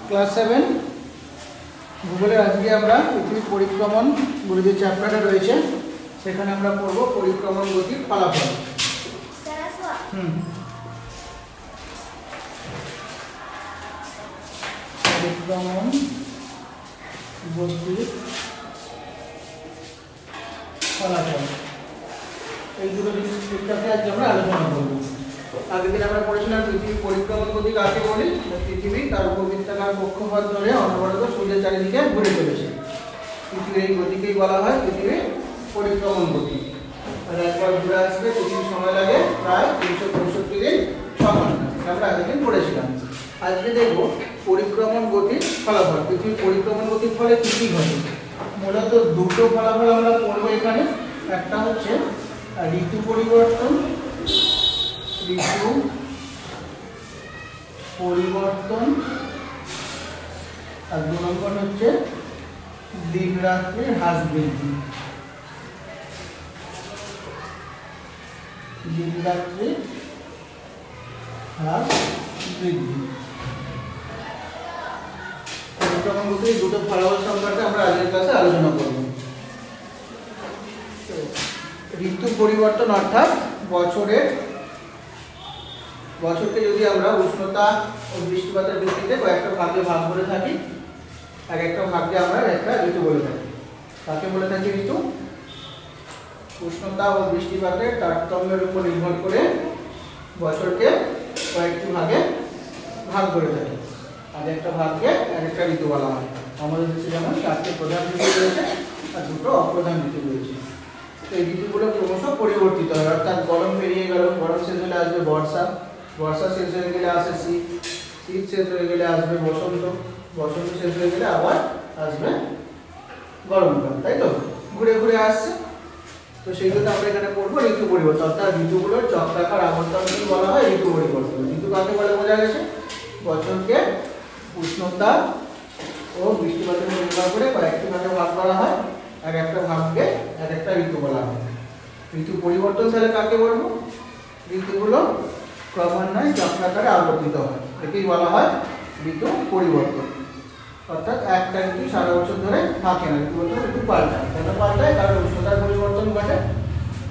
Class 7 ভূগোলের আজকে আমরা পৃথিবীর পরিক্রমণ বলে যে চ্যাপ্টারটা রয়েছে সেখানে আমরা পড়ব পরিক্রমণ গতির ফলাফল। পরিক্রমণ গতির ফলাফল এই দুটো জিনিসটাকে আজকে আমরা আলোচনা করব। আগের দিন আমরা পড়েছিলাম পৃথিবীর পরিক্রমণ গতি কাকে বলে। পৃথিবী তার উপবৃত্তাকার কক্ষপথ ধরে অনবরত সূর্যের চারিদিকে ঘুরে চলেছে। পৃথিবীর এই গতিকেই বলা হয় পৃথিবীর পরিক্রমণ গতি। আর একবার ঘুরে আসবে পৃথিবীর সময় লাগে প্রায় 365 দিন সমান। আমরা আগের দিন পড়েছিলাম। আজকে দেখব পরিক্রমণ গতির ফলাফল। পৃথিবীর পরিক্রমণ গতির ফলে কী কী ঘটে। মূলত দুটো ফলাফল আমরা পড়ব এখানে। একটা হচ্ছে ঋতু পরিবর্তন, আর 2 নম্বর হচ্ছে দিন রাত্রির হ্রাস বৃদ্ধি। দিন রাত্রির হ্রাস বৃদ্ধি পরিক্রমণ গতির দুটো ফলাফল সম্পর্কে আমরা আগের ক্লাসে আলোচনা করব। ঋতু পরিবর্তন অর্থাৎ বছরকে যদি আমরা উষ্ণতা ও বৃষ্টিপাতের ভিত্তিতে কয়েকটা ভাগে ভাগ করে থাকি, এক একটা ভাগে আমরা একটা ঋতু বলে থাকি। তাকে বলে থাকি ঋতু। উষ্ণতা ও বৃষ্টিপাতের তারতম্যের উপর নির্ভর করে বছরকে কয়েকটি ভাগে ভাগ করে থাকি। আর একটা ভাগকে এক একটা ঋতু বলা হয়। আমাদের দেশে যেমন 4টি প্রধান ঋতু রয়েছে আর 2টো অপ্রধান ঋতু রয়েছে। এই ঋতুগুলো ক্রমশ পরিবর্তিত হয়। অর্থাৎ গরম বেরিয়ে গেল, গরম শেষ হলে আসবে বর্ষা, বর্ষা শেষ হয়ে গেলে আসে শীত, শীত শেষ হয়ে গেলে আসবে বসন্ত, বসন্ত শেষ হয়ে গেলে আবার আসবে গরমকাল। তাই তো ঘুরে ঘুরে আসছে। তো সেই জন্য আমরা এখানে পড়বো ঋতু পরিবর্তন। অর্থাৎ ঋতুগুলোর চক্রাকার আবর্তনকে বলা হয় ঋতু পরিবর্তন। ঋতু কাকে বলে বোঝা গেছে? বছরকে উষ্ণতা ও বৃষ্টিপাতের উপর নির্ভর করে কয়েকটি ভাগে ভাগ করা হয়। এক একটা ভাগকে এক একটা ঋতু বলা হয়। ঋতু পরিবর্তন তাহলে কাকে বলবো? ঋতুগুলো ক্রমান্বয়ে চক্রাকারে আবর্তিত হয়, একেই বলা হয় ঋতু পরিবর্তন। অর্থাৎ একটা ঋতু সারা বছর ধরে থাকে না, ঋতু পাল্টায়। কেন পাল্টায়? কারণ উষ্ণতার পরিবর্তন ঘটে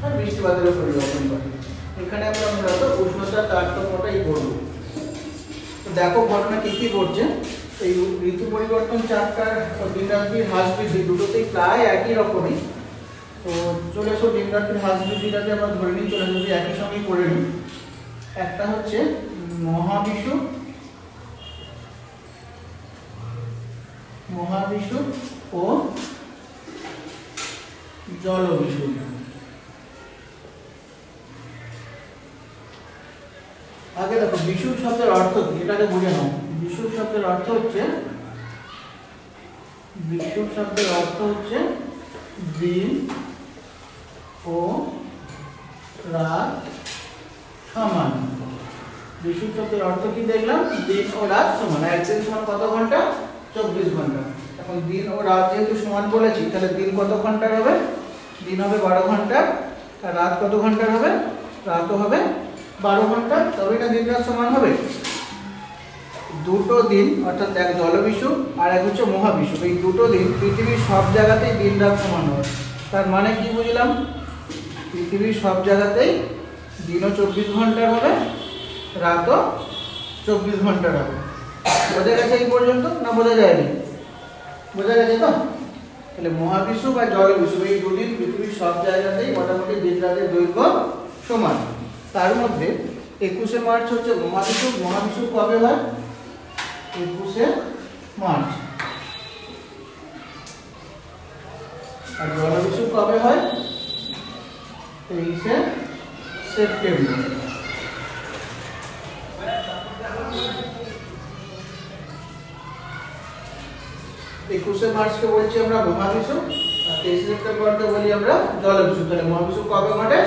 আর বৃষ্টিপাতেরও পরিবর্তন ঘটে। এখানে আমরা মূলত উষ্ণতার তারতম্যটাই করবো। তো দেখো ঘটনা কি কি ঘটছে। এই ঋতু পরিবর্তন চ্যাপ্টার দিন রাত্রির হ্রাস বৃদ্ধি দুটোতেই প্রায় একই রকমই। তো চলে এসো দিন রাত্রির হ্রাস বৃদ্ধিটাকে আমরা ধরে নিই, চলে যদি একই সঙ্গেই করে নিই। একটা হচ্ছে মহাবিষুব ও জলবিষুব। আগে দেখো বিষুব শব্দের অর্থ কি এটাকে বুঝে নাও। বিষুব শব্দের অর্থ হচ্ছে দিন ও রাত সমান। বিষুব শব্দের অর্থ কি দেখলাম? দিন ও রাত সমান। একদিন সমান কত ঘন্টা? 24 ঘন্টা। এখন দিন ও রাত যেহেতু সমান বলেছি, তাহলে দিন কত ঘন্টার হবে? দিন হবে 12 ঘন্টা। আর রাত কত ঘন্টার হবে? রাতও হবে 12 ঘন্টা। তবে এটা দিন রাত সমান হবে। দুটো দিন অর্থাৎ এক জলবিষুব আর এক হচ্ছে মহাবিষুব, এই দুটো দিন পৃথিবীর সব জায়গাতেই দিন রাত সমান হবে। তার মানে কি বুঝলাম? পৃথিবীর সব জায়গাতেই দিনও 24 ঘন্টার হবে, রাতও 24 ঘন্টার হবে। বোঝা গেছে এই পর্যন্ত না বোঝা যায়নি? বোঝা গেছে তো? তাহলে মহাবিষুব আর জলবিষুব এই দুদিন পৃথিবীর সব জায়গাতেই মোটামুটি দিন রাতের দৈর্ঘ্য সমান। তার মধ্যে 21শে মার্চ হচ্ছে মহাবিষুব। মহাবিষুব কবে হয়? 21শে মার্চ। আর জলবিষুব কবে হয়? 23শে সেপ্টেম্বর। 21শে মার্চকে বলছি আমরা মহাবিষুব আর 23 সেপ্টেম্বরকে বলি আমরা জলবিষুব। তাহলে মহাবিষুব কবে ঘটে?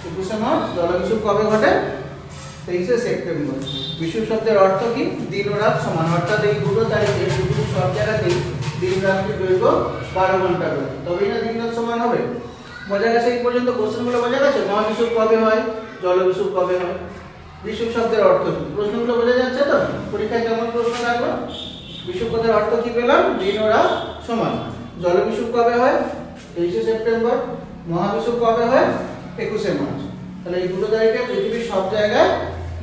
21শে মার্চ। জলবিষুব কবে ঘটে? 23শে সেপ্টেম্বর। বিষুব শব্দের অর্থ কি? দিন ও রাত সমান। অর্থাৎ এই দুটো তারিখে পৃথিবীর সব জায়গাতেই দিন রাত্রির দৈর্ঘ্য 12 ঘন্টা করে, তবেই না দিন রাত সমান হবে। বোঝা গেছে এই পর্যন্ত? কোশ্চেনগুলো বোঝা গেছে? মহাবিষুব কবে হয়, জলবিষুব কবে হয়, বিষুব শব্দের অর্থ কি, প্রশ্নগুলো বোঝা যাচ্ছে তো? পরীক্ষায় কেমন প্রশ্ন থাকবে বিষুব কথার অর্থ কি পেলাম? দিন ও রাত সমান। জলবিষুব কবে হয়? 23শে সেপ্টেম্বর। মহাবিষুব কবে হয়? 21শে মার্চ। তাহলে এই দুটো তারিখে পৃথিবীর সব জায়গায়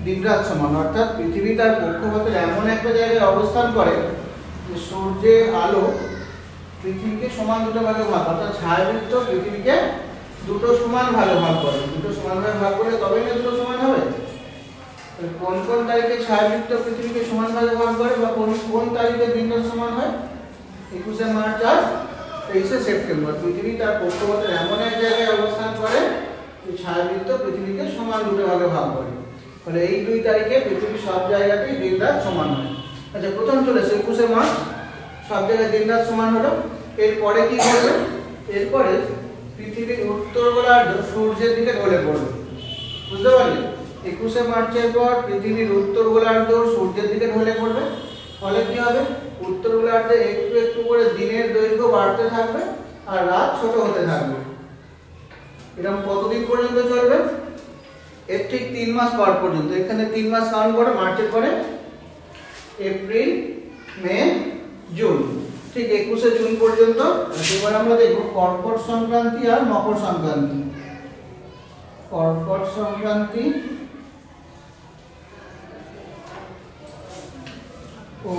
দিন রাত সমান, অর্থাৎ পৃথিবী তার কক্ষপথের এমন একটা জায়গায় অবস্থান করে যে সূর্যের আলো পৃথিবীকে সমান দুটো ভাগে ভাগ, অর্থাৎ ছায়াবৃত্ত পৃথিবীকে দুটো সমান ভাগে ভাগ করে। দুটো সমান ভাগে ভাগ করলে তবেই না দুটো সমান হবে। কোন কোন তারিখে ছায়াবৃত্ত পৃথিবীকে সমান ভাগে ভাগ করে বা কোন কোন তারিখে দিন রাত সমান হয়? 21শে মার্চ আর 23শে সেপ্টেম্বর। পৃথিবী তার কক্ষপথের এমন এক জায়গায় অবস্থান করে যে ছায়াবৃত্ত পৃথিবীকে সমান দুটো ভাগে ভাগ করে। তাহলে এই দুই তারিখে পৃথিবীর সব জায়গাতেই দিন রাত সমান হয়। আচ্ছা, প্রথম চলেছে 21শে মার্চ, সব জায়গায় দিন রাত সমান হলো। এরপরে কি হবে? এরপরে পৃথিবীর উত্তর গোলার্ধ সূর্যের দিকে ঢলে পড়বে। বুঝতে পারলে? 21শে মার্চের পর পৃথিবীর উত্তর গোলার্ধ সূর্যের দিকে ঢলে পড়বে। ফলে কি হবে? উত্তর গোলার্ধে একটু একটু করে দিনের দৈর্ঘ্য বাড়তে থাকবে আর রাত ছোট হতে থাকবে। এরকম কতদিন পর্যন্ত চলবে? এর ঠিক 3 মাস পর পর্যন্ত। এখানে 3 মাস কাউন্ট করে, মার্চের পরে এপ্রিল, মে, জুন, ঠিক 21শে জুন পর্যন্ত। এবার আমরা দেখব কর্কট সংক্রান্তি আর মকর সংক্রান্তি। কর্কট সংক্রান্তি ও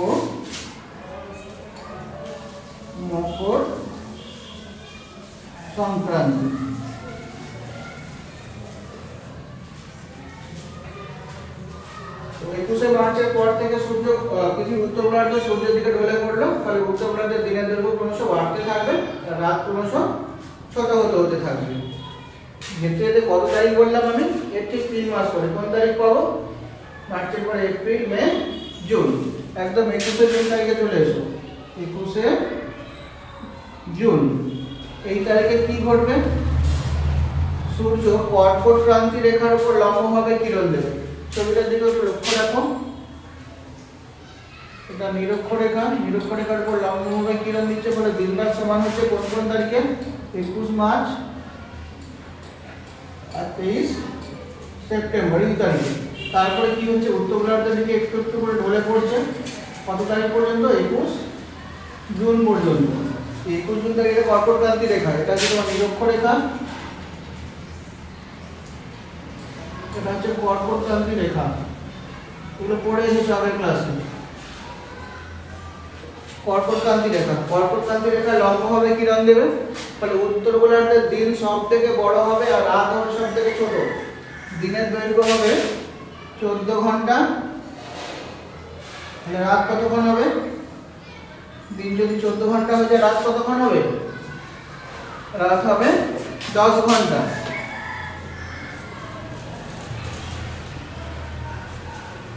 মকর সংক্রান্তি। 21শে মার্চের পর থেকে সূর্য পৃথিবীর উত্তর গোলার্ধ সূর্যের দিকে ঢলে পড়লো। ফলে উত্তর গোলার্ধের দিনের দৈর্ঘ্য ক্রমশ বাড়তে থাকবে আর রাত ক্রমশ ছোট হতে থাকবে। যেতে যেতে কত তারিখ বললাম আমি? এর ঠিক 3 মাস পরে। কোন তারিখ পাবো? মার্চের পরে এপ্রিল, মে, জুন। একদম 21শে জুন তারিখে চলে এসো। 21শে জুন এই তারিখে কি ঘটবে? সূর্য কর্কট ক্রান্তি রেখার উপর লম্বভাবে কিরণ দেবে। ছবিটার দিকে একটু লক্ষ্য রাখো। এটা নিরক্ষরেখা, নিরক্ষরেখার উপর লম্বভাবে কিরণ দিচ্ছে। বলে দিন রাত সমান হচ্ছে কোন কোন তারিখে? 21 মার্চ আর 23 সেপ্টেম্বর এই তারিখে। তারপরে কি হচ্ছে? উত্তর গোলার্ধের দিকে একটু একটু করে ঢলে পড়ছে। কত তারিখ পর্যন্ত? 21 জুন পর্যন্ত। 21 জুন তারিখে কর্কট ক্রান্তি রেখা, এটা হচ্ছে তোমার নিরক্ষরেখা। এটা হচ্ছে কর্কট ক্রান্তি রেখা। এগুলো পড়ে এসেছে আগের ক্লাসে। কর্কট ক্রান্তি রেখা, কর্কট ক্রান্তি রেখা লম্বভাবে কিরণ দেবে। ফলে উত্তর গোলার্ধের দিন সব থেকে বড় হবে আর রাত হবে সব থেকে ছোট। দিনের দৈর্ঘ্য হবে 14 ঘন্টা। তাহলে রাত কতক্ষণ হবে? দিন যদি 14 ঘন্টা হয়ে যায়, রাত কতক্ষণ হবে? রাত হবে 10 ঘন্টা।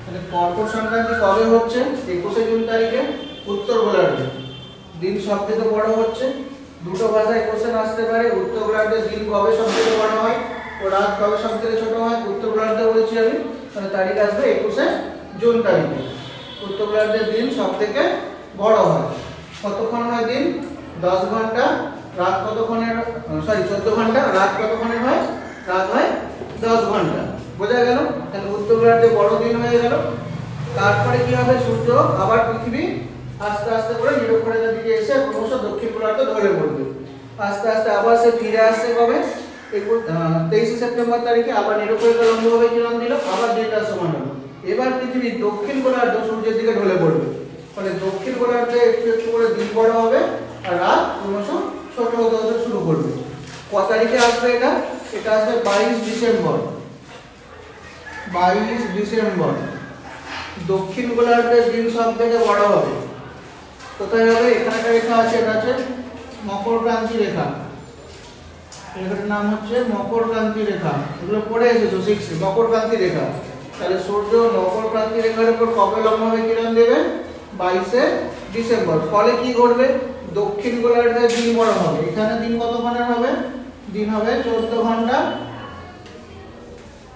তাহলে কর্কট সংক্রান্তি কবে হচ্ছে? 21শে জুন তারিখে উত্তর গোলার্ধে। দিন সব থেকে বড় হচ্ছে। দুটো ভাষায় কোশ্চেন আসতে পারে। উত্তর গোলার্ধের দিন কবে সব থেকে বড় হয় ও রাত কবে সব থেকে ছোট হয়? উত্তর গোলার্ধে বলছি আমি, তাহলে তারিখ আসবে 21শে জুন তারিখে। উত্তর গোলার্ধের দিন সব থেকে বড় হয়। কতক্ষণ হয় দিন? 10 ঘন্টা। রাত কতক্ষণের? 14 ঘন্টা। রাত কতক্ষণের হয়? রাত হয় 10 ঘন্টা। বোঝা গেল? তাহলে উত্তর গোলার্ধে বড় দিন হয়ে গেল। তারপরে কি হবে? সূর্য আবার পৃথিবী আস্তে আস্তে করে নিরক্ষরেখার দিকে এসে ক্রমশ দক্ষিণ গোলার্ধে ঢলে পড়বে। আস্তে আস্তে আবার সে ফিরে আসছে কবে? 23শে সেপ্টেম্বর তারিখে আবার নিরক্ষরেখা লম্বভাবে কিরণ দিল, আবার দিনটা সমান হলো। এবার পৃথিবীর দক্ষিণ গোলার্ধ সূর্যের দিকে ঢলে পড়বে। ফলে দক্ষিণ গোলার্ধে একটু একটু করে দিন বড় হবে আর রাত ক্রমশ ছোট হতে শুরু করবে। কত তারিখে আসবে এটা? এটা আসবে 22 ডিসেম্বর। 22 ডিসেম্বর দক্ষিণ গোলার্ধের দিন সব থেকে বড় হবে। কোথায় হবে? এখানে একটা রেখা আছে, এটা আছে মকর ক্রান্তি রেখা। রেখাটার নাম হচ্ছে মকর ক্রান্তি রেখা। এগুলো পড়ে এসেছো 6 মকর ক্রান্তি রেখা। তাহলে সূর্য মকর ক্রান্তি রেখার উপর কবে লম্বভাবে কিরণ দেবে? 22শে ডিসেম্বর। ফলে কি ঘটবে? দক্ষিণ গোলার্ধের দিন বড় হবে। এখানে দিন কতক্ষণের হবে? দিন হবে 14 ঘন্টা।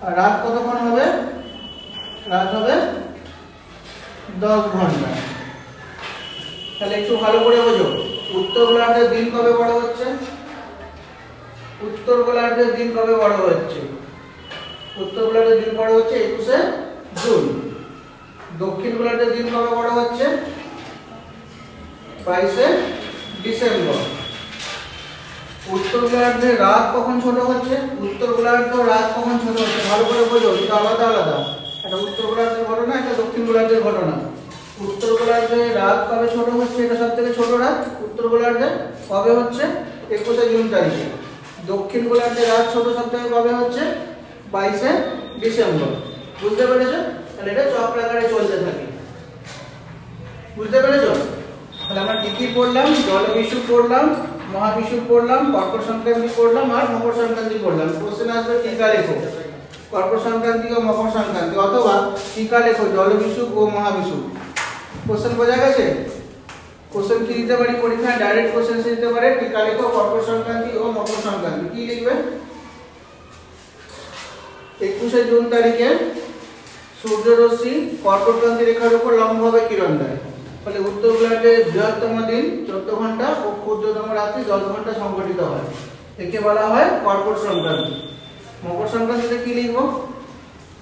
আর রাত কতক্ষণ হবে? রাত হবে 10 ঘন্টা। তাহলে একটু ভালো করে বোঝো, উত্তর গোলার্ধের দিন কবে বড় হচ্ছে? উত্তর গোলার্ধের দিন কবে বড় হচ্ছে? উত্তর গোলার্ধের দিন বড় হচ্ছে 21শে জুন। দক্ষিণ গোলার্ধের দিন কবে বড় হচ্ছে? 22শে ডিসেম্বর। উত্তর গোলার্ধে রাত কখন ছোট হচ্ছে? উত্তর গোলার্ধে রাত কখন ছোট হচ্ছে ভালো করে বোঝো, এটা আলাদা আলাদা। এটা উত্তর গোলার্ধের ঘটনা, এটা দক্ষিণ গোলার্ধের ঘটনা। উত্তর গোলার্ধে রাত কবে ছোট হচ্ছে? এটা সবথেকে ছোট রাত উত্তর গোলার্ধে কবে হচ্ছে? 21শে জুন তারিখে। দক্ষিণ গোলার্ধে রাত ছোট সবথেকে কবে হচ্ছে? 22শে ডিসেম্বর। বুঝতে পেরেছো? তাহলে এটা চক্রাকারে চলতে থাকে। বুঝতে পেরেছো? তাহলে আমরা কি কি পড়লাম? জলবিষু পড়লাম, মহাবিষু পড়লাম, কর্কট সংক্রান্তি পড়লাম আর মকর সংক্রান্তি পড়লাম। কোশ্চেন আসবে টিকা লেখো কর্কট সংক্রান্তি ও মকর সংক্রান্তি, অথবা টিকা লেখো জলবিষু ও মহাবিষু। কোশ্চেন বোঝা গেছে? কোশ্চেন কি দিতে পারি পরীক্ষায়? ডাইরেক্ট কোশ্চেন দিতে পারে টিকা লেখো কর্কট সংক্রান্তি ও মকর সংক্রান্তি। কি লিখবে? 21শে জুন তারিখে সূর্যরশ্মি কর্কটক্রান্তি রেখার উপর লম্বভাবে কিরণ দেয়। ফলে উত্তর গোলার্ধে বৃহত্তম দিন 14 ঘন্টা ও ক্ষুদ্রতম রাত্রি 10 ঘন্টা সংঘটিত হয়। একে বলা হয় কর্কট সংক্রান্তি। মকর সংক্রান্তিতে কি লিখব?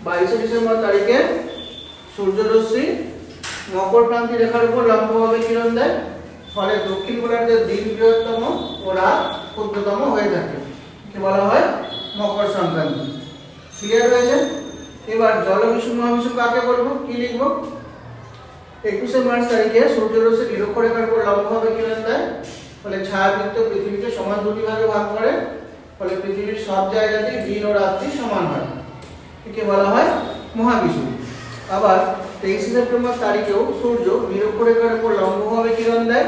22শে ডিসেম্বর তারিখে সূর্যরশ্মি মকর ক্রান্তি রেখার উপর লম্বভাবে কিরণ দেয়। ফলে দক্ষিণ গোলার্ধের দিন বৃহত্তম ও রাত ক্ষুদ্রতম হয়ে থাকে। একে বলা হয় মকর সংক্রান্তি। ক্লিয়ার হয়েছে? এবার জলবিষু মহাবিষু কাকে বলবো? কি লিখব? 21শে মার্চ তারিখে সূর্যরশ্মি নিরক্ষরেখার উপর লম্বভাবে কিরণ দেয়। ফলে ছায়াবৃত্ত পৃথিবীকে সমান দুটি ভাগে ভাগ করে। ফলে পৃথিবীর সব জায়গাতেই দিন ও রাত্রি সমান হয়। একে বলা হয় মহাবিষু। আবার 23শে সেপ্টেম্বর তারিখেও সূর্য নিরক্ষরেখার উপর লম্বভাবে কিরণ দেয়।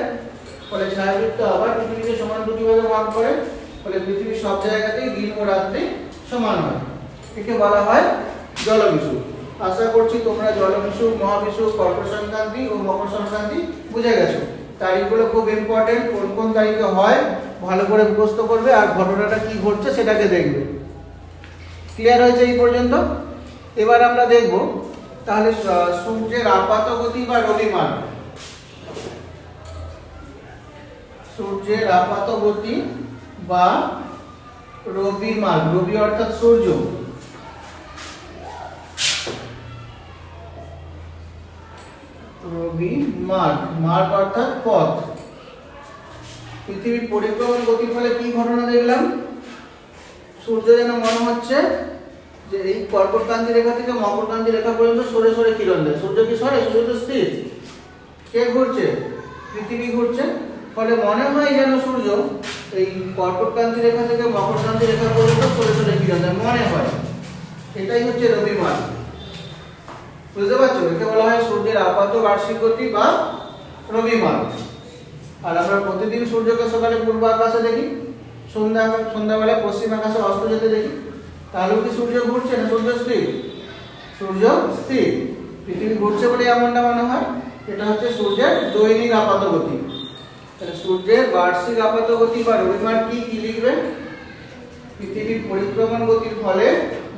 ফলে ছায়াবৃত্ত আবার পৃথিবীকে সমান দুটি ভাগে ভাগ করে। ফলে পৃথিবীর সব জায়গাতেই দিন ও রাত্রি সমান হয়। একে বলা হয় জলবিষু। আশা করছি তোমরা জলবিষু, মহাবিষু, কর্কট সংক্রান্তি ও মকর সংক্রান্তি বুঝে গেছো। তারিখগুলো খুব ইম্পর্টেন্ট, কোন কোন তারিখে হয় ভালো করে মুখস্থ করবে আর ঘটনাটা কি ঘটছে সেটাকে দেখবে। ক্লিয়ার হয়েছে এই পর্যন্ত? এবার আমরা দেখব তাহলে সূর্যের আপাত গতি বা রবিমান। সূর্যের আপাত গতি বা রবিমান। রবি অর্থাৎ সূর্য, রবি মার্গ, মার্গ অর্থাৎ পথ। পৃথিবীর পরিক্রমণ গতির ফলে কি ঘটনা দেখলাম? সূর্য যেন মনে হচ্ছে যে এই কর্কটক্রান্তি রেখা থেকে মকরক্রান্তি রেখা পর্যন্ত সরে সরে কিরণ দেয়। সূর্য কি সরে? সূর্য তো স্থির। কে ঘুরছে? পৃথিবী ঘুরছে। ফলে মনে হয় যেন সূর্য এই কর্কটক্রান্তি রেখা থেকে মকরক্রান্তি রেখা পর্যন্ত সরে সরে কিরণ দেয়, মনে হয়। এটাই হচ্ছে রবিমান। বুঝতে পারছো? একে বলা হয় সূর্যের আপাত বার্ষিক গতি বা রবিমান। আর আমরা প্রতিদিন সূর্যকে সকালে পূর্ব আকাশে দেখি, সন্ধ্যাবেলায় পশ্চিম আকাশে অস্ত যেতে দেখি। তাহলে কি সূর্য ঘুরছে না সূর্য স্থির? সূর্য স্থির। পৃথিবী ঘুরছে বলে এমনটা মনে হয়। এটা হচ্ছে সূর্যের দৈনিক আপাত গতি। তাহলে সূর্যের বার্ষিক আপাত গতি বা রবিমান কি লিখবে? পৃথিবীর পরিক্রমণ গতির ফলে,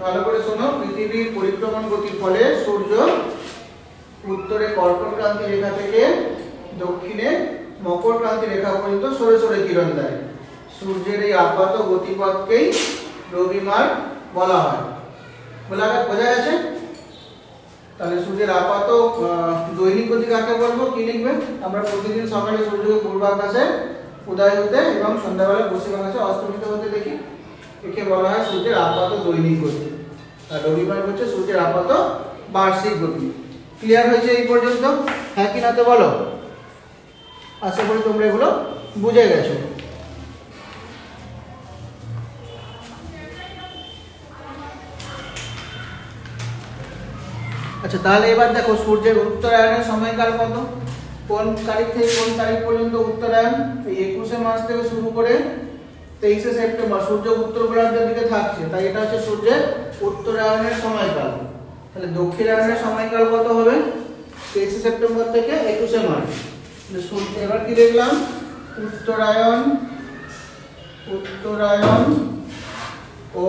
ভালো করে শোনো, পৃথিবীর পরিক্রমণ গতির ফলে সূর্য উত্তরে কর্কটক্রান্তি রেখা থেকে দক্ষিণে মকরক্রান্তি রেখা পর্যন্ত সরে সরে কিরণ দেয়। সূর্যের এই আপাত গতিপথকেই রবিমান বলা হয়। বোঝা গেছে? তাহলে সূর্যের আপাত দৈনিক গতি কাকে বলবো? কি লিখবে? আমরা প্রতিদিন সকালে সূর্যকে পূর্ব আকাশে উদয় হতে এবং সন্ধ্যাবেলা পশ্চিম আকাশে অস্তমিত হতে দেখি। একে বলা হয় সূর্যের আপাত দৈনিক গতি। আর রবিমান হচ্ছে সূর্যের আপাত বার্ষিক গতি। ক্লিয়ার হয়েছে এই পর্যন্ত? হ্যাঁ কি না তো বলো। আশা করি তোমরা এগুলো বুঝে গেছো। আচ্ছা, তাহলে এবার দেখো সূর্যের উত্তরায়ণের সময়কাল কত? কোন তারিখ থেকে কোন তারিখ পর্যন্ত উত্তরায়ণ? এই 21শে মার্চ থেকে শুরু করে 23শে সেপ্টেম্বর সূর্য উত্তর গোলার্ধের দিকে থাকছে, তাই এটা হচ্ছে সূর্যের উত্তরায়ণের সময়কাল। তাহলে দক্ষিণায়নের সময়কাল কত হবে? 23শে সেপ্টেম্বর থেকে 21শে মার্চ। এবার কি দেখলাম? উত্তরায়ণ ও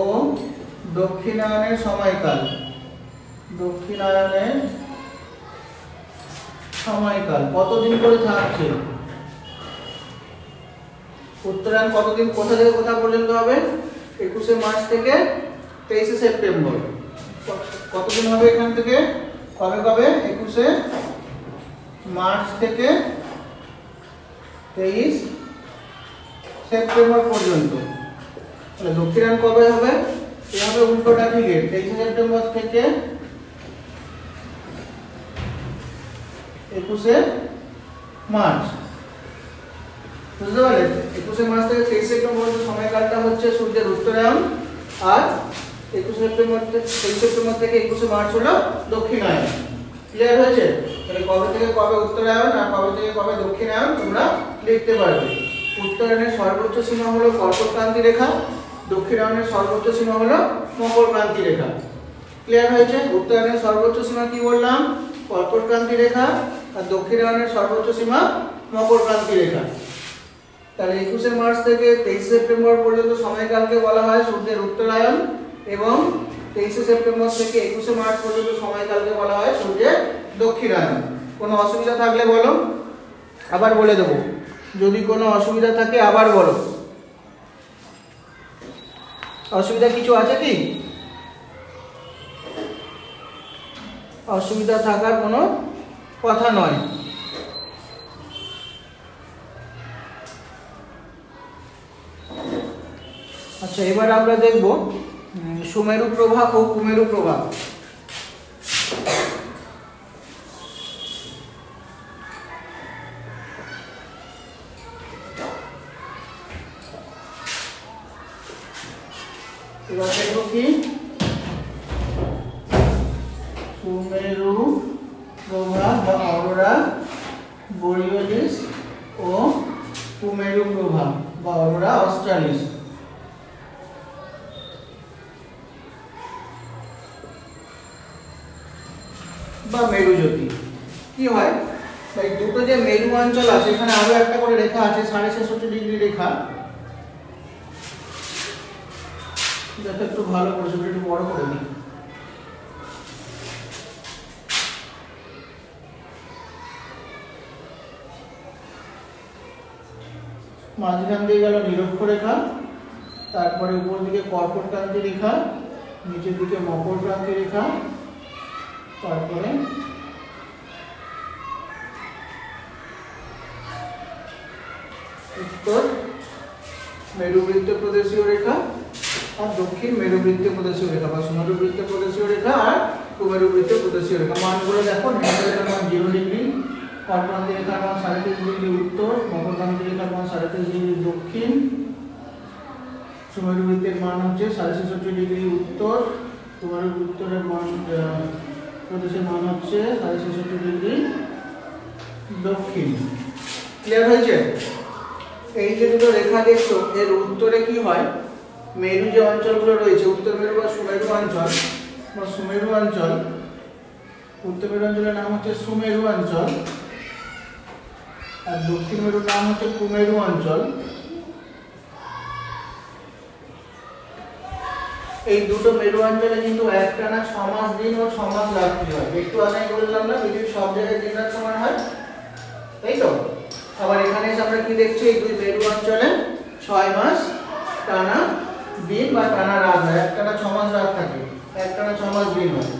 দক্ষিণায়নের সময়কাল। দক্ষিণায়নের সময়কাল কতদিন করে থাকছে? উত্তরায়ণ কতদিন, কোথা থেকে কোথা পর্যন্ত হবে? 21শে মার্চ থেকে 23শে সেপ্টেম্বর। কতদিন হবে এখান থেকে? কবে কবে? 21শে মার্চ থেকে 23 সেপ্টেম্বর পর্যন্ত। তাহলে দক্ষিণায়ন কবে হবে? এভাবে উল্টোটা দিকে 23 সেপ্টেম্বর থেকে 21 মার্চ। বুঝতে পারলেন? 21 মার্চ থেকে 23 সেপ্টেম্বর পর্যন্ত সময়কালটা হচ্ছে সূর্যের উত্তরায়ণ, আর 23 সেপ্টেম্বর থেকে 21 মার্চ হলো দক্ষিণায়ন। ক্লিয়ার হয়েছে? তাহলে কবে থেকে কবে উত্তরায়ণ আর কবে থেকে কবে দক্ষিণায়ন তোমরা লিখতে পারবে। উত্তরায়ণের সর্বোচ্চ সীমা হলো কর্কটক্রান্তি রেখা, দক্ষিণায়নের সর্বোচ্চ সীমা হলো মকরক্রান্তি রেখা। ক্লিয়ার হয়েছে? উত্তরায়ণের সর্বোচ্চ সীমা কি বললাম? কর্কটক্রান্তি রেখা, আর দক্ষিণায়নের সর্বোচ্চ সীমা মকরক্রান্তি রেখা। তাহলে 21 মার্চ থেকে 23 সেপ্টেম্বর পর্যন্ত সময়কালকে বলা হয় সূর্যের উত্তরায়ণ, এবং 23 সেপ্টেম্বর থেকে 21 মার্চ পর্যন্ত সময়কালকে বলা হয় সূর্যের দক্ষিণায়ন। কোনো অসুবিধা থাকলে বলো, আবার বলে দেবো। যদি কোনো অসুবিধা থাকে আবার বলো। অসুবিধা কিছু আছে কি? অসুবিধা থাকার কোনো কথা নয়। আচ্ছা, এবার আমরা দেখব সুমেরু প্রভা ও কুমেরু প্রভা। এবার দেখব কি সুমেরু প্রভা বা অরোরা বোরিওলিস ও কুমেরু প্রভা বা অরোরা অস্ট্রালিস। বা মেরুজ্যোতি কি হয়? এই দুটো যে মেরু অঞ্চল আছে, এখানে আরো একটা করে রেখা আছে 66.5 ডিগ্রি রেখা। দেখো একটু ভালো করে, একটু বড় করে দিই। মাঝখান দিয়ে গেল নিরক্ষরেখা, তারপরে উপর দিকে কর্কটক্রান্তি রেখা, নিচের দিকে মকরক্রান্তি রেখা, তারপরে উত্তর মেরুবৃত্ত প্রদেশীয় রেখা আর দক্ষিণ মেরুবৃত্ত প্রদেশীয় রেখা বা সুমেরুবৃত্ত প্রদেশীয় রেখা আর কুমেরুবৃত্ত প্রদেশীয় রেখা। মানগুলো দেখো, নিরক্ষরেখার মান 0 ডিগ্রি, কর্কটক্রান্তি রেখার মান 33.5 ডিগ্রি উত্তর, মকরক্রান্তি রেখার মান 33.5 ডিগ্রি দক্ষিণ, সুমেরুবৃত্তের মান হচ্ছে 66.5 ডিগ্রি উত্তর, কুমেরুবৃত্তের মান প্রদেশের মান হচ্ছে 66.5 ডিগ্রি দক্ষিণ। ক্লিয়ার হয়েছে? এই যে দুটো রেখা দেখছো, এর উত্তরে কি হয়? মেরু যে অঞ্চলগুলো রয়েছে, উত্তর মেরু বা সুমেরু অঞ্চল বা সুমেরু অঞ্চল, উত্তর মেরু অঞ্চলের নাম হচ্ছে সুমেরু অঞ্চল, আর দক্ষিণ মেরুর নাম হচ্ছে কুমেরু অঞ্চল। এই দুটো মেরু অঞ্চলে কিন্তু একটানা 6 মাস দিন ও 6 মাস রাত্রি হয়। একটু আগেই বললাম না, পৃথিবীর সব জায়গায় দিন রাত সমান হয়, তাই তো? আবার এখানে এসে আমরা কি দেখছি? এই দুই মেরু অঞ্চলে 6 মাস টানা দিন বা টানা রাত হয়। একটানা 6 মাস রাত থাকে, একটানা 6 মাস দিন হয়।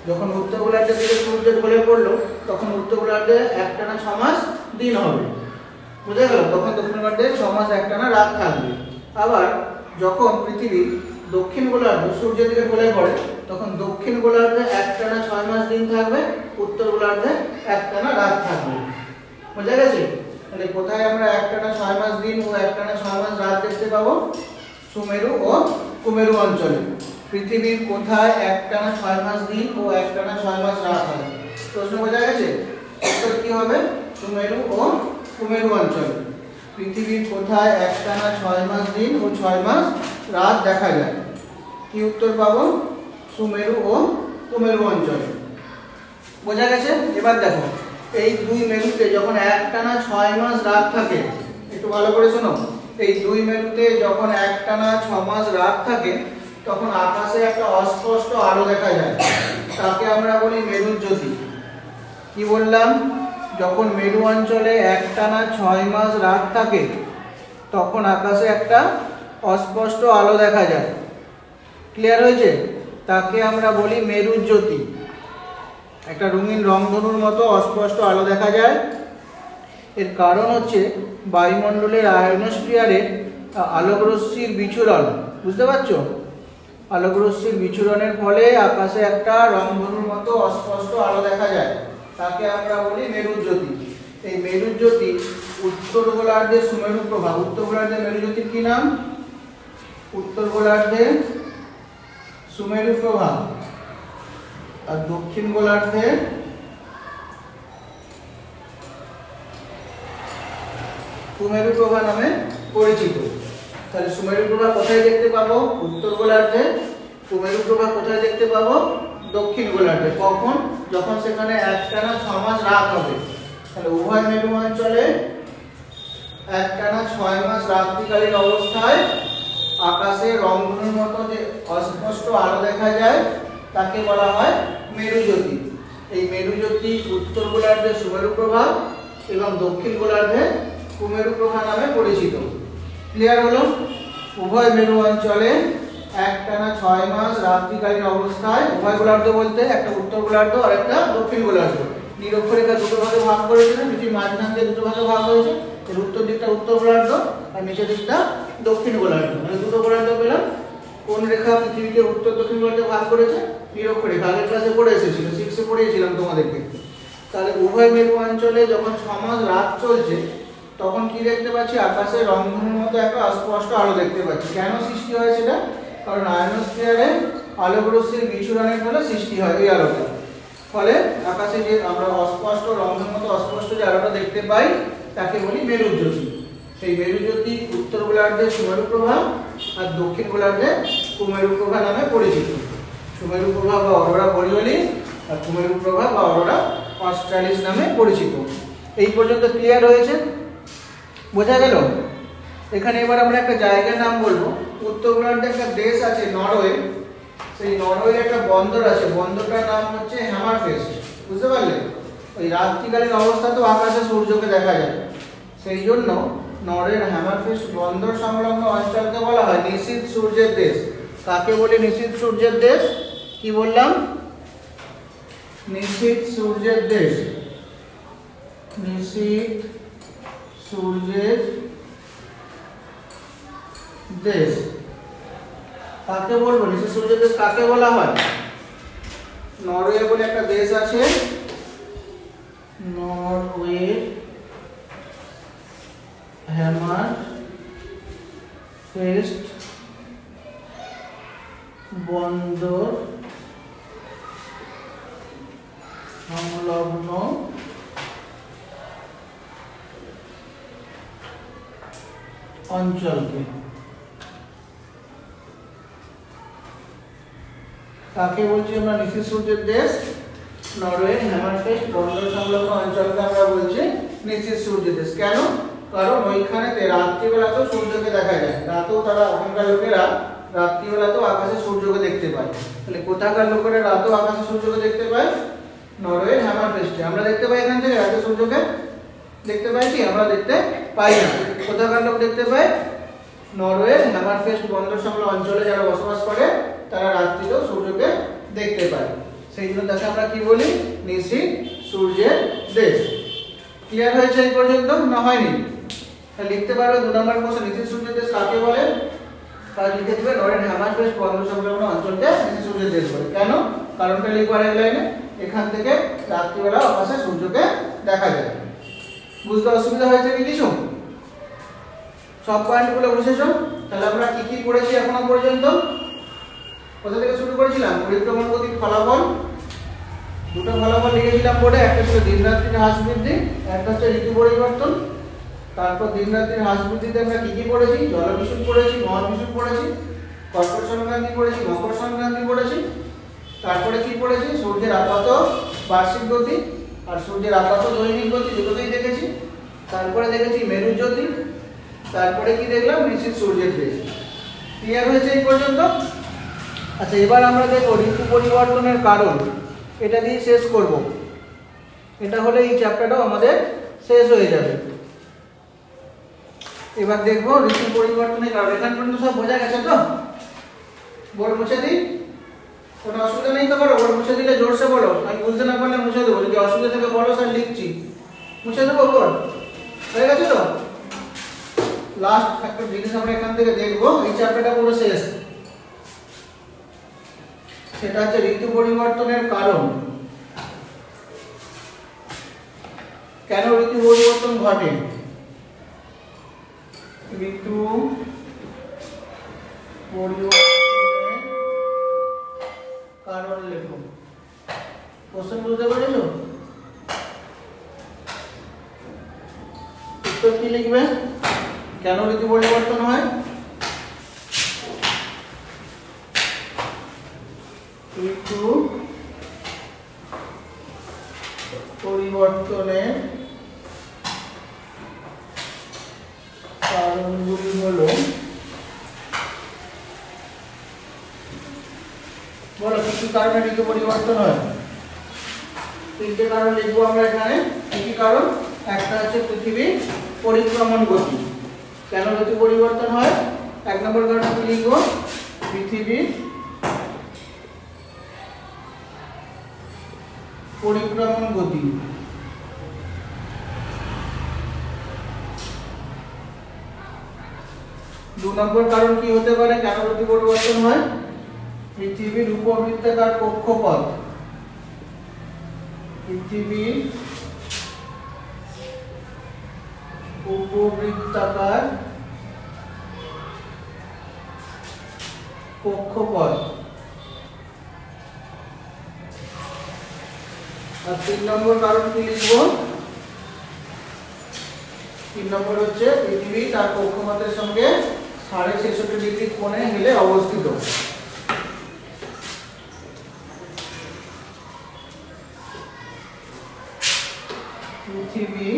যখন উত্তর গোলার্ধের দিকে সূর্য ঢলে পড়লো, তখন উত্তর গোলার্ধে একটানা 6 মাস দিন হবে। বুঝে গেল? তখন দক্ষিণ গোলার্ধে 6 মাস একটানা রাত থাকবে। আবার যখন পৃথিবী দক্ষিণ গোলার্ধ সূর্যের দিকে ঢলে পড়ে, তখন দক্ষিণ গোলার্ধে একটানা 6 মাস দিন থাকবে, উত্তর গোলার্ধে একটানা রাত থাকবে। বুঝা গেছে? তাহলে কোথায় আমরা একটানা 6 মাস দিন ও একটানা 6 মাস রাত দেখতে পাবো? সুমেরু ও কুমেরু অঞ্চলে। পৃথিবীর কোথায় একটানা 6 মাস দিন ও একটানা 6 মাস রাত হয়? প্রশ্ন বোঝা গেছে? উত্তর কি হবে? সুমেরু ও কুমেরু অঞ্চলে। পৃথিবীর কোথায় একটানা 6 মাস দিন ও 6 মাস রাত দেখা যায়? কি উত্তর পাবো? সুমেরু ও কুমেরু অঞ্চলে। বোঝা গেছে? এবার দেখো, এই দুই মেরুতে যখন একটানা 6 মাস রাত থাকে, একটু ভালো করে শোনো, এই দুই মেরুতে যখন একটানা 6 মাস রাত থাকে, তখন আকাশে একটা অস্পষ্ট আলো দেখা যায়, তাকে আমরা বলি মেরুজ্যোতি। কি বললাম? যখন মেরু অঞ্চলে একটানা 6 মাস রাত থাকে, তখন আকাশে একটা অস্পষ্ট আলো দেখা যায়। ক্লিয়ার হয়েছে? তাকে আমরা বলি মেরুজ্যোতি। একটা রঙিন রংধনুর মতো অস্পষ্ট আলো দেখা যায়, এর কারণ হচ্ছে বায়ুমণ্ডলের আয়নোস্ফিয়ারে আলোকরশ্মির বিচরণ। বুঝতে পারছো? আলোকরশ্মির বিচরণের ফলে আকাশে একটা রংধনুর মতো অস্পষ্ট আলো দেখা যায়, তাকে আমরা বলি মেরুজ্যোতি। এই মেরুজ্যোতি উত্তর গোলার্ধে সুমেরু প্রভা। উত্তর গোলার্ধে মেরুজ্যোতির কি নাম? উত্তর গোলার্ধে সুমেরু প্রভা, আর দক্ষিণ গোলার্ধে সুমেরু প্রভা নামে পরিচিত। তাহলে সুমেরু প্রভা কোথায় দেখতে পাবো? উত্তর গোলার্ধে। সুমেরু প্রভা কোথায় দেখতে পাবো? দক্ষিণ গোলার্ধে। কখন? যখন সেখানে একটানা 6 মাস রাত হবে। তাহলে উভয় মেরু অঞ্চলে একটানা 6 মাস রাত্রিকালীন অবস্থায় আকাশে রংধনুর মতো যে অস্পষ্ট আলো দেখা যায় তাকে বলা হয় মেরুজ্যোতি। এই মেরুজ্যোতি উত্তর গোলার্ধে সুমেরু প্রভা এবং দক্ষিণ গোলার্ধে কুমেরু প্রভা নামে পরিচিত। ক্লিয়ার হলো? উভয় মেরু অঞ্চলে একটানা 6 মাস রাত্রিকালীন অবস্থায়, উভয় গোলার্ধ বলতে একটা উত্তর গোলার্ধ আর একটা দক্ষিণ গোলার্ধ, নিরক্ষরেখা দুটো ভাগে ভাগ করেছে, পৃথিবীর মাঝখান দিয়ে দুটো ভাগে ভাগ হয়েছে। এর উত্তর দিকটা উত্তর গোলার্ধ আর নিচের দিকটা দক্ষিণ গোলার্ধ। মানে দুটো গোলার্ধ পেলাম। কোন রেখা পৃথিবীকে উত্তর দক্ষিণ গোলার্ধে ভাগ করেছে? নিরক্ষরেখা। আগের ক্লাসে পড়ে এসেছিল, 6 পড়িয়েছিলাম তোমাদেরকে। তাহলে উভয় মেরু অঞ্চলে যখন 6 মাস রাত চলছে তখন কি দেখতে পাচ্ছি? আকাশে রংধনুর মতো একটা অস্পষ্ট আলো দেখতে পাচ্ছি। কেন সৃষ্টি হয় সেটা? কারণ আয়নোস্ফিয়ারে আলোকরশ্মির বিচরণের ফলে সৃষ্টি হয় এই আলোটা। ফলে আকাশে যে আমরা অস্পষ্ট রংধনুর মতো অস্পষ্ট যে আলোটা দেখতে পাই তাকে বলি মেরুজ্যোতি। সেই মেরুজ্যোতি উত্তর গোলার্ধে সুমেরু প্রভা আর দক্ষিণ গোলার্ধে কুমেরু প্রভা নামে পরিচিত। সুমেরু প্রভা বা অরোরা বরিওলিস আর কুমেরু প্রভা বা অরোরা অস্ট্রালিস নামে পরিচিত। এই পর্যন্ত ক্লিয়ার হয়েছে? বোঝা গেল? এখানে এবার আমরা একটা জায়গার নাম বলবো। উত্তর গোলার্ধে একটা দেশ আছে নরওয়ে, সেই নরওয়ের একটা বন্দর আছে, বন্দরটার নাম হচ্ছে হ্যামারফেস্ট। বুঝতে পারলে? ওই রাত্রিকালীন অবস্থাতেও আকাশে সূর্যকে দেখা যায়, সেই জন্য নরওয়ের হ্যামারফেস্ট বন্দর সংলগ্ন অঞ্চলকে বলা হয় নিশীথ সূর্যের দেশ। কাকে বলি নিশীথ সূর্যের দেশ? কি বললাম? নিশীথ সূর্যের দেশ। নিশীথ সূর্যের দেশ কাকে বলবো? নিশীথ সূর্যের দেশ কাকে বলা হয়? নরওয়ে বলে একটা দেশ আছে, নরওয়ে হ্যামারফেস্ট বন্দর সংলগ্ন অঞ্চলকে কাকে বলছি আমরা? নিশীথ সূর্যের দেশ নরওয়ে হ্যামারফেস্ট বন্দর সংলগ্ন অঞ্চলকে আমরা বলছি নিশীথ সূর্যের দেশ। কেন? কারণ ওইখানেতে রাত্রিবেলাতেও সূর্যকে দেখা যায়, রাতেও তারা ওখানকার লোকেরা রাত্রিবেলাতেও আকাশে সূর্যকে দেখতে পায়। তাহলে কোথাকার লোকেরা রাতেও আকাশে সূর্যকে দেখতে পায়? নরওয়ে হ্যামারফেস্টে। আমরা দেখতে পাই এখান থেকে রাতে সূর্যকে দেখতে পাই কি? আমরা দেখতে পাই না। কোথাকার লোক দেখতে পায়? নরওয়ে হ্যামারফেস্ট বন্দর সংলগ্ন অঞ্চলে যারা বসবাস করে তারা রাত্রিতেও সূর্যকে দেখতে পায়, সেই জন্য তাকে আমরা কি বলি? নিশীথ সূর্যের দেশ। ক্লিয়ার হয়েছে এই পর্যন্ত? না হয়নি? তাহলে লিখতে পারবে 2 নম্বর কোশ্চেন নিশীথ সূর্যের দেশ কাকে বলে? তাহলে লিখে দিবে নরওয়ে হ্যামারফেস্ট বন্দর সংলগ্ন অঞ্চলকে নিশীথ সূর্যের দেশ বলে। কেন? কারণটা লিখবার এক লাইনে, এখান থেকে রাত্রিবেলা আকাশে সূর্যকে দেখা যায়। বুঝতে অসুবিধা হয়েছে কি কিছু? সব পয়েন্টগুলো বুঝেছো? তাহলে আমরা কি কি পড়েছি এখনো পর্যন্ত? কোথা থেকে শুরু করেছিলাম? পরিক্রমণ গতির ফলাফল, দুটো ফলাফল লিখেছিলাম বোর্ডে, একটা ছিল দিন রাত্রির হ্রাস বৃদ্ধি, একটা হচ্ছে ঋতু পরিবর্তন। তারপর দিন রাত্রির হ্রাস বৃদ্ধিতে আমরা কি কি পড়েছি? জলবিষুব পড়েছি, মহাবিষুব পড়েছি, কর্কট সংক্রান্তি পড়েছি, মকর সংক্রান্তি পড়েছি। তারপরে কি পড়েছি? সূর্যের আপাত বার্ষিক গতি আর সূর্যের আপাত দৈনিক গতি, দুটোতেই দেখেছি। তারপরে দেখেছি মেরুজ্যোতি, তারপরে কি দেখলাম? নিশীথ সূর্যের দেশ। ক্লিয়ার হয়েছে এই পর্যন্ত? আচ্ছা, এবার আমরা দেখো ঋতু পরিবর্তনের কারণ, এটা দিয়ে শেষ করব। এটা হলে এই চ্যাপ্টারটাও আমাদের শেষ হয়ে যাবে। এবার দেখবো ঋতু পরিবর্তনের কারণ। এখান পর্যন্ত সব বোঝা গেছে তো? বোর্ড মুছে দিই? কোনো অসুবিধা নেই তো? করো, বোর্ড মুছে দিলে জোরসে বলো, আমি বুঝতে না পারলে মুছে দেবো। যদি অসুবিধা থেকে বলো স্যার লিখছি, মুছে দেবো বোর্ড? হয়ে গেছে তো? লাস্ট একটা জিনিস আমরা এখান থেকে দেখবো, এই চ্যাপ্টারটা পুরো শেষ। সেটা হচ্ছে ঋতু পরিবর্তনের কারণ। কেন ঋতু পরিবর্তন ঘটে? ঋতু পরিবর্তনের কারণ লেখো। কোশ্চেন বুঝতে পেরেছো? উত্তর কি লিখবে? কেন ঋতু পরিবর্তন হয়? ঋতু পরিবর্তনের কারণগুলি হলো, বলো কি কি কারণে ঋতু পরিবর্তন হয়? তিনটে কারণ লিখবো আমরা এখানে। কি কি কারণ? একটা হচ্ছে পৃথিবী পরিক্রমণ গতি। কেন ঋতু পরিবর্তন হয়? এক নম্বর কারণ কি লিখবো? পৃথিবী পরিক্রমণ গতি। দু নম্বর কারণ কি হতে পারে কেন ঋতু পরিবর্তন হয়? পৃথিবীর উপবৃত্তাকার কক্ষপথ। পৃথিবীর উপবৃত্তাকার কক্ষপথ। আর 3 নম্বর কারণ কি লিখবো? 3 নম্বর হচ্ছে পৃথিবী তার কক্ষপথের সঙ্গে 66.5 ডিগ্রি কোণে হেলে অবস্থিত। পৃথিবী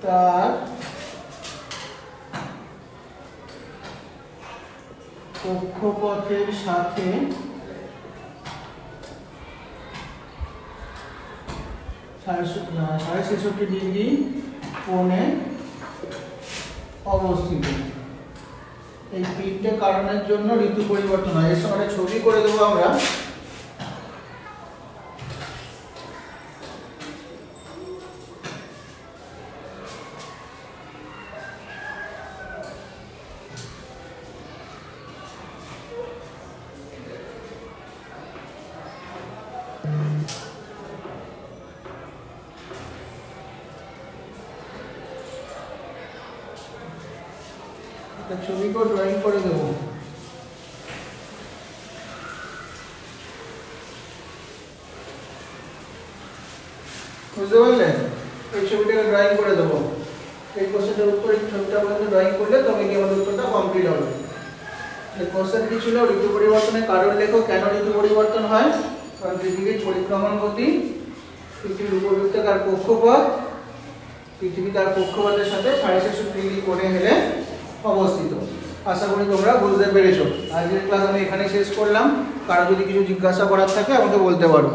তার কক্ষপথের সাথে 66.5 ডিগ্রি কোণে অবস্থিত। এই তিনটে কারণের জন্য ঋতু পরিবর্তন হয়। এর সঙ্গে ছবি করে দেবো আমরা। ছবি को ড্রয়িং করে দেব। বুঝতে পারলেন? এই ছবিটাকে ড্রয়িং করে দেব। এই কোশ্চেনের উত্তর এই ছবিটা পর্যন্ত ড্রয়িং করলে তবে কি আমাদের উত্তরটা কমপ্লিট হবে। এই কোশ্চেন কি ছিল? ঋতু পরিবর্তনের কারণ লেখো। কেন ঋতু পরিবর্তন হয়? কারণ পৃথিবীর পরিক্রমণ গতি, পৃথিবীর উপবৃত্তাকার কক্ষপথ, পৃথিবী তার কক্ষপথের সাথে 66 ডিগ্রি কোণে হেলে অবস্থিত। আশা করি তোমরা বুঝতে পেরেছো। আজকের ক্লাস আমি এখানে শেষ করলাম। কারো যদি কিছু জিজ্ঞাসা করার থাকে আমাকে বলতে পারো।